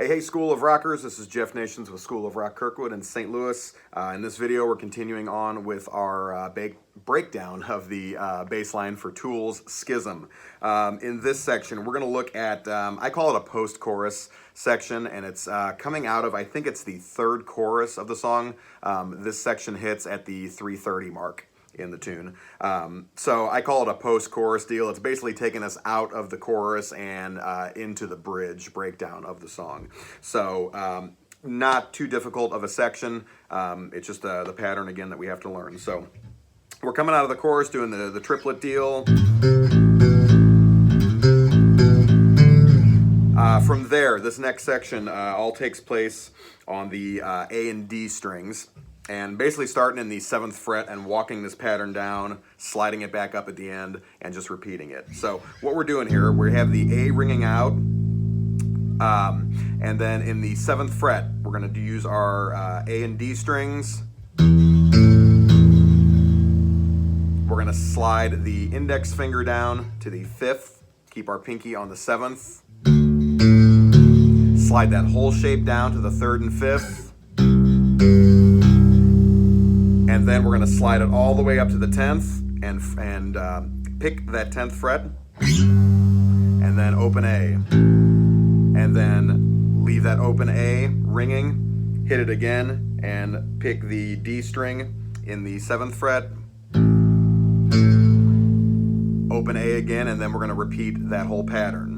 Hey, School of Rockers, this is Jeff Nations with School of Rock Kirkwood in St. Louis. In this video, we're continuing on with our breakdown of the bass line for Tool's Schism. In this section, we're going to look at, I call it a post-chorus section, and it's coming out of, I think it's the third chorus of the song. This section hits at the 3:30 mark in the tune. So I call it a post-chorus deal. It's basically taking us out of the chorus and into the bridge breakdown of the song. So not too difficult of a section. It's just the pattern again that we have to learn. So we're coming out of the chorus doing the triplet deal. From there, this next section all takes place on the A and D strings. And basically starting in the 7th fret and walking this pattern down, sliding it back up at the end, and just repeating it. So what we're doing here, we have the A ringing out, and then in the 7th fret, we're going to use our A and D strings. We're going to slide the index finger down to the 5th, keep our pinky on the 7th, slide that whole shape down to the 3rd and 5th, and then we're going to slide it all the way up to the 10th and pick that 10th fret, and then open A, and then leave that open A ringing, hit it again, and pick the D string in the 7th fret, open A again, and then we're going to repeat that whole pattern.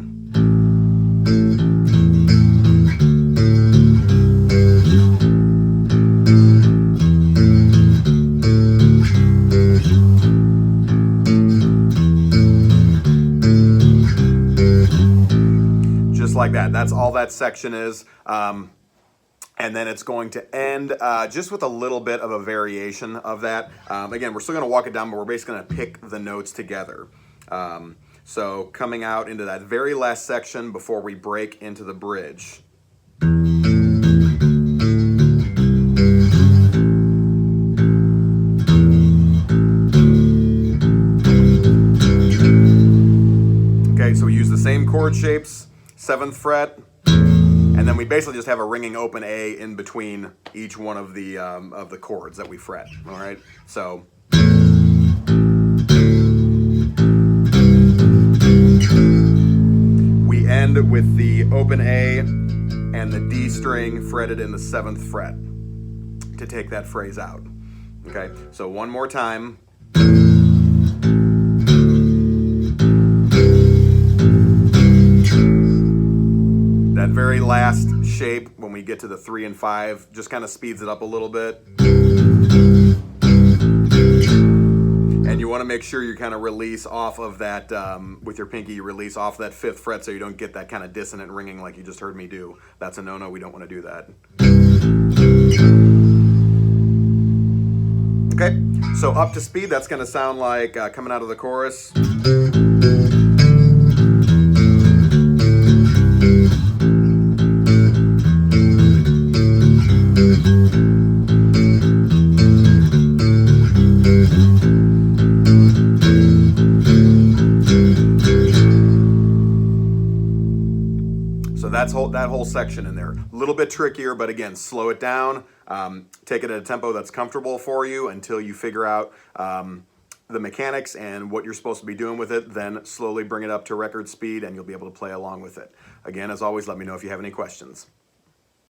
Like that. That's all that section is. And then it's going to end just with a little bit of a variation of that. Again, we're still going to walk it down, but we're basically going to pick the notes together. So coming out into that very last section before we break into the bridge. Okay, so we use the same chord shapes. 7th fret, and then we basically just have a ringing open A in between each one of the chords that we fret. All right, so we end with the open A and the D string fretted in the 7th fret to take that phrase out. Okay, so one more time. That very last shape, when we get to the 3 and 5, just kind of speeds it up a little bit. And you want to make sure you kind of release off of that, with your pinky, you release off that 5th fret so you don't get that kind of dissonant ringing like you just heard me do. That's a no-no, we don't want to do that. Okay, so up to speed, that's going to sound like coming out of the chorus. So that whole section in there. A little bit trickier, but again, slow it down. Take it at a tempo that's comfortable for you until you figure out the mechanics and what you're supposed to be doing with it. Then slowly bring it up to record speed and you'll be able to play along with it. Again, as always, let me know if you have any questions.